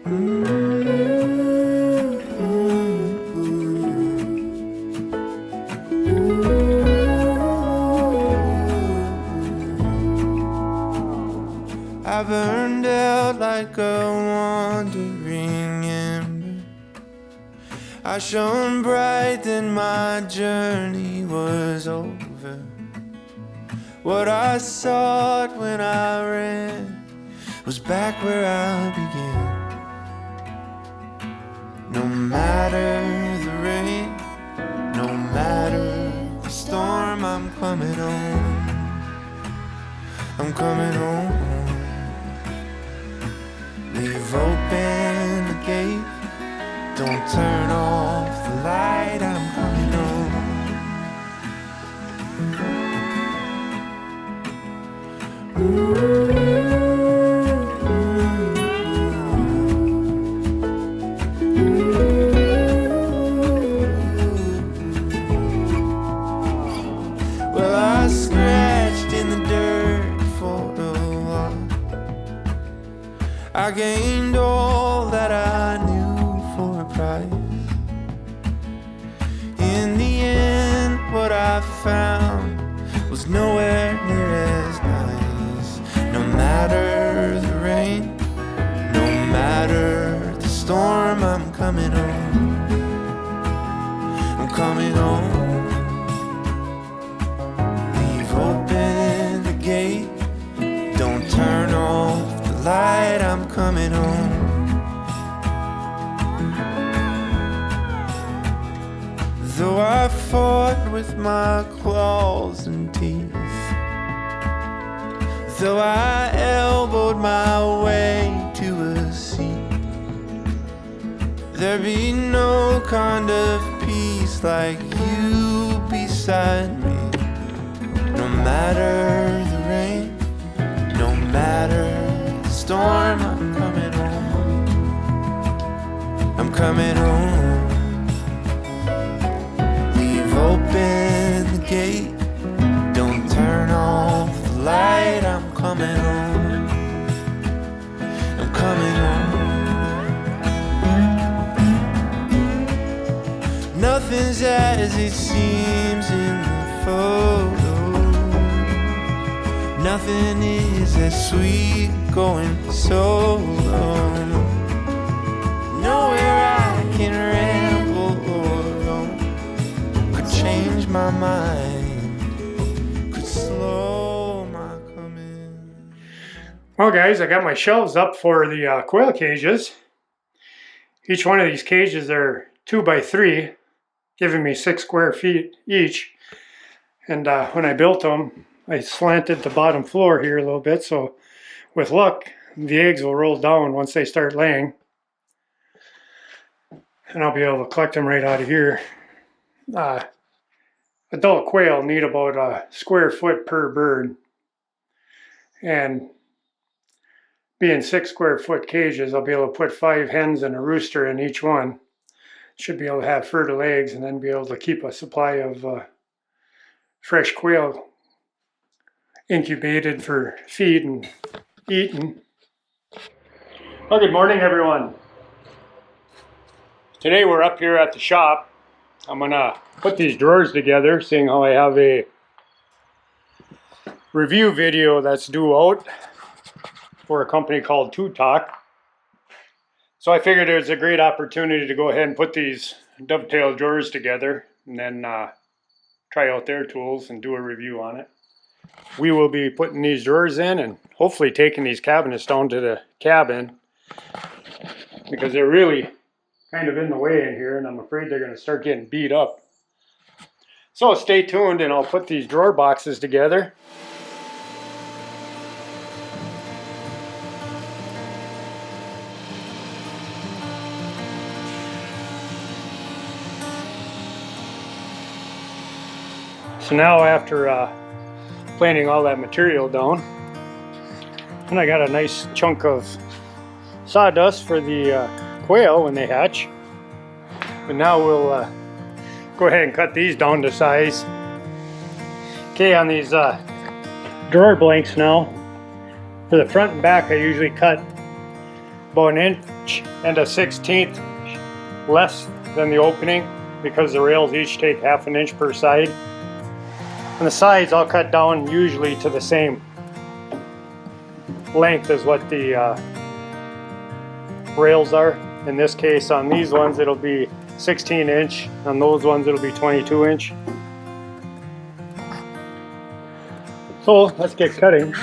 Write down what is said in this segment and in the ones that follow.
I burned out like a wandering ember. I shone bright, then my journey was over. What I sought when I ran was back where I began. No matter the rain, no matter the storm, I'm coming home. I'm coming home. Leave open the gate, don't turn off the light, I'm coming home. Well, I scratched in the dirt for a while. I gained all that I knew for a price. In the end, what I found was nowhere near as nice. No matter the rain, no matter the storm, I'm coming home. I'm coming home. Leave open the gate, don't turn off the light, I'm coming home. Though I fought with my claws and teeth, though I elbowed my way to a seat, there be no kind of peace like you beside me. No matter the rain, no matter the storm, I'm coming home. I'm coming home. Leave open the gate, don't turn off the light, I'm coming home. I'm coming home. Nothing's as it seems in the photo. Nothing is as sweet going solo. Nowhere I can ramble or roam could change my mind, could slow my coming. Well guys, I got my shelves up for the quail cages. Each one of these cages are 2 by 3, giving me 6 square feet each. And when I built them, I slanted the bottom floor here a little bit, so with luck, the eggs will roll down once they start laying. And I'll be able to collect them right out of here. Adult quail need about a square foot per bird. And being 6 square foot cages, I'll be able to put 5 hens and a rooster in each one. Should be able to have fertile eggs and then be able to keep a supply of fresh quail incubated for feed and eating. Well, good morning everyone. Today we're up here at the shop. I'm gonna put these drawers together, seeing how I have a review video that's due out for a company called Two Talk. So I figured it was a great opportunity to go ahead and put these dovetail drawers together and then try out their tools and do a review on it. We will be putting these drawers in and hopefully taking these cabinets down to the cabin because they're really kind of in the way in here and I'm afraid they're going to start getting beat up. So stay tuned and I'll put these drawer boxes together. So now after planing all that material down, and I got a nice chunk of sawdust for the quail when they hatch. But now we'll go ahead and cut these down to size. Okay, on these drawer blanks now, for the front and back I usually cut about 1.1/16 less than the opening, because the rails each take 1/2 inch per side. And the sides I'll cut down usually to the same length as what the rails are. In this case, on these ones it'll be 16 inch, on those ones it'll be 22 inch. So let's get cutting.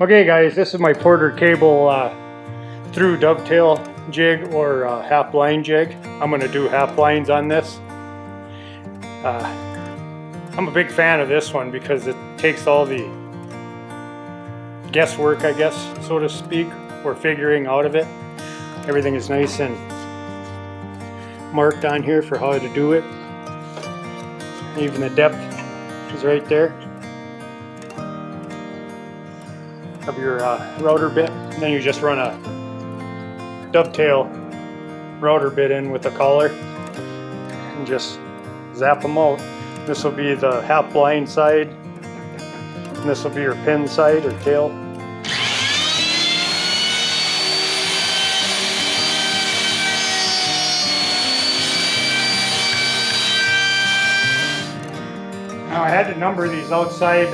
Okay guys, this is my Porter cable through dovetail jig or half line jig. I'm going to do half lines on this. I'm a big fan of this one because it takes all the guesswork, I guess, so to speak, or figuring out of it. Everything is nice and marked on here for how to do it. Even the depth is right there of your router bit. And then you just run a dovetail router bit in with a collar and just zap them out. This will be the half blind side, and this will be your pin side or tail. Now I had to number these outside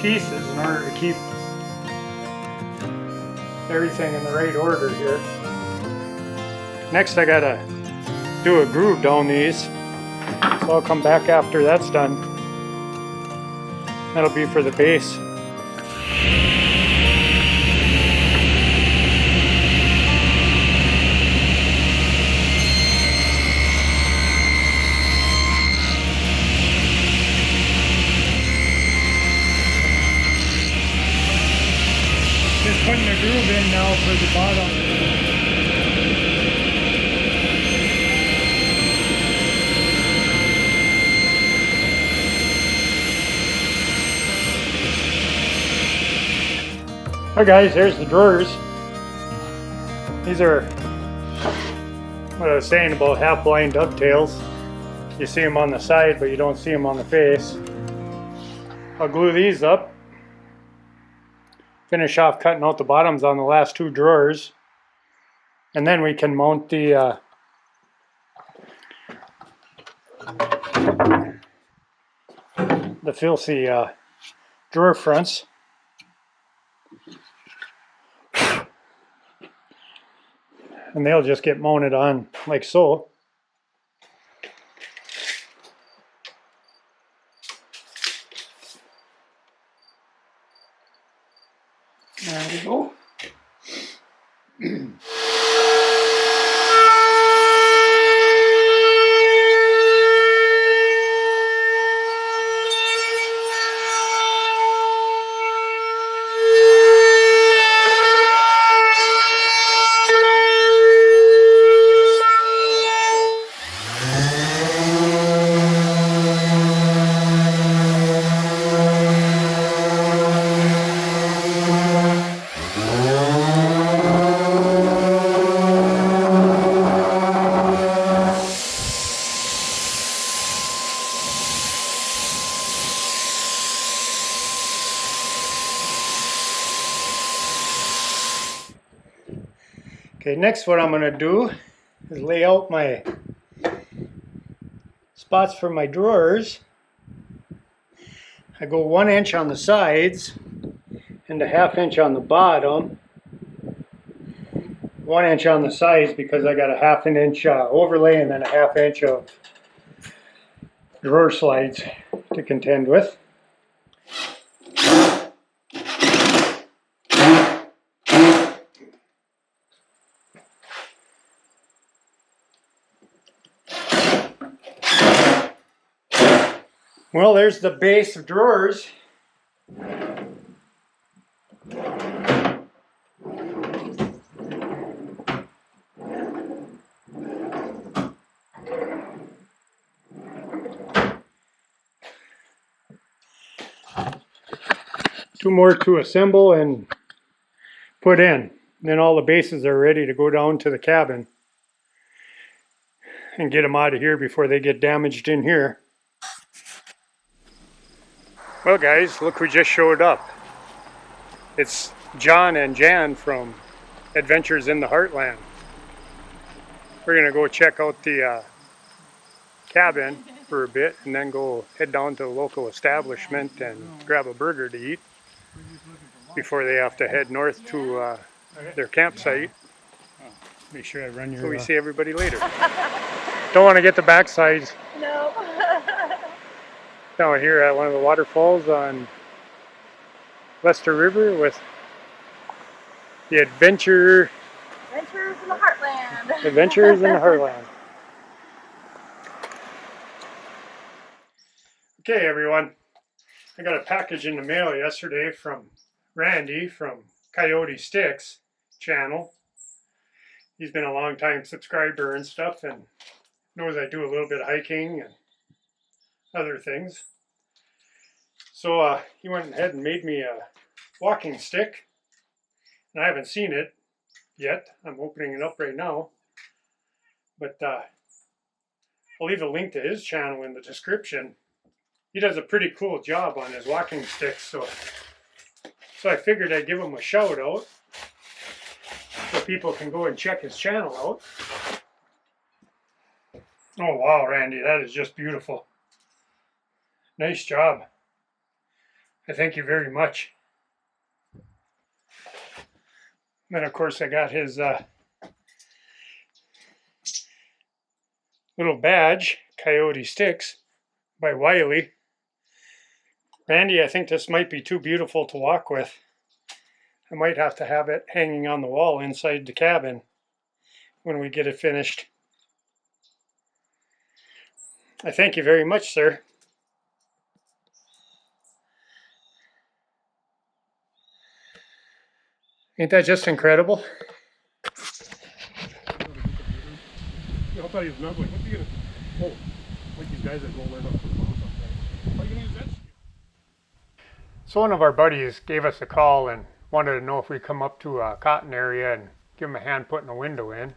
pieces in order to keep everything in the right order here. Next I gotta do a groove down these, so I'll come back after that's done. That'll be for the base. Just putting a groove in now for the bottom. Alright guys, here's the drawers. These are what I was saying about half blind dovetails. You see them on the side, but you don't see them on the face. I'll glue these up. Finish off cutting out the bottoms on the last two drawers, and then we can mount the filthy drawer fronts. And they'll just get mounted on like so. There we go. Okay, next what I'm going to do is lay out my spots for my drawers. I go 1 inch on the sides and a 1/2 inch on the bottom. 1 inch on the sides because I got a 1/2 inch overlay and then a 1/2 inch of drawer slides to contend with. Well, there's the base of drawers. Two more to assemble and put in. Then all the bases are ready to go down to the cabin and get them out of here before they get damaged in here. Well guys, look who just showed up. It's John and Jan from Adventures in the Heartland. We're gonna go check out the cabin for a bit and then go head down to the local establishment and grab a burger to eat before they have to head north to their campsite. Make sure I run your... So we see everybody later. Don't want to get the backsides. No. Down here at one of the waterfalls on Lester River with the Adventures in the Heartland. Adventures in the Heartland. Okay, everyone. I got a package in the mail yesterday from Randy from Coyote Sticks channel. He's been a long time subscriber and stuff and knows I do a little bit of hiking and other things. So he went ahead and made me a walking stick. And I haven't seen it yet. I'm opening it up right now. But I'll leave a link to his channel in the description. He does a pretty cool job on his walking sticks. So I figured I'd give him a shout out so people can go and check his channel out. Oh wow, Randy, that is just beautiful. Nice job. I thank you very much. Then of course I got his little badge, Coyote Sticks by Wiley. Randy, I think this might be too beautiful to walk with. I might have to have it hanging on the wall inside the cabin when we get it finished. I thank you very much, sir. Ain't that just incredible? I'll tell you, what are you gonna... Oh, like these guys that go right up to the mountain. How are you gonna use that? So one of our buddies gave us a call and wanted to know if we come up to a cotton area and give him a hand putting a window in.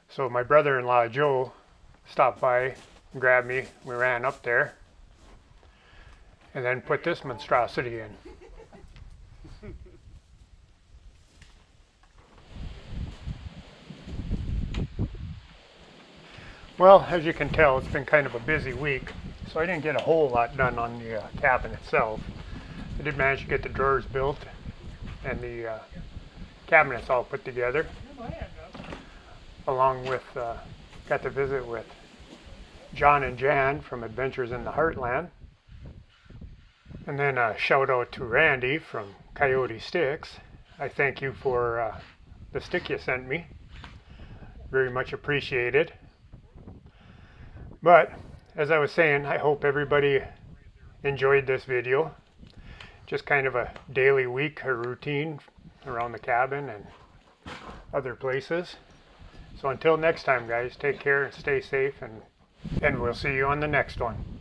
So my brother-in-law Joe stopped by and grabbed me. We ran up there and then put this monstrosity in. Well, as you can tell, it's been kind of a busy week, so I didn't get a whole lot done on the cabin itself. I did manage to get the drawers built and the cabinets all put together, along with, got to visit with John and Jan from Adventures in the Heartland. And then a shout out to Randy from Coyote Sticks. I thank you for the stick you sent me. Very much appreciated. But, as I was saying, I hope everybody enjoyed this video. Just kind of a daily week or routine around the cabin and other places. So until next time, guys, take care and stay safe, and we'll see you on the next one.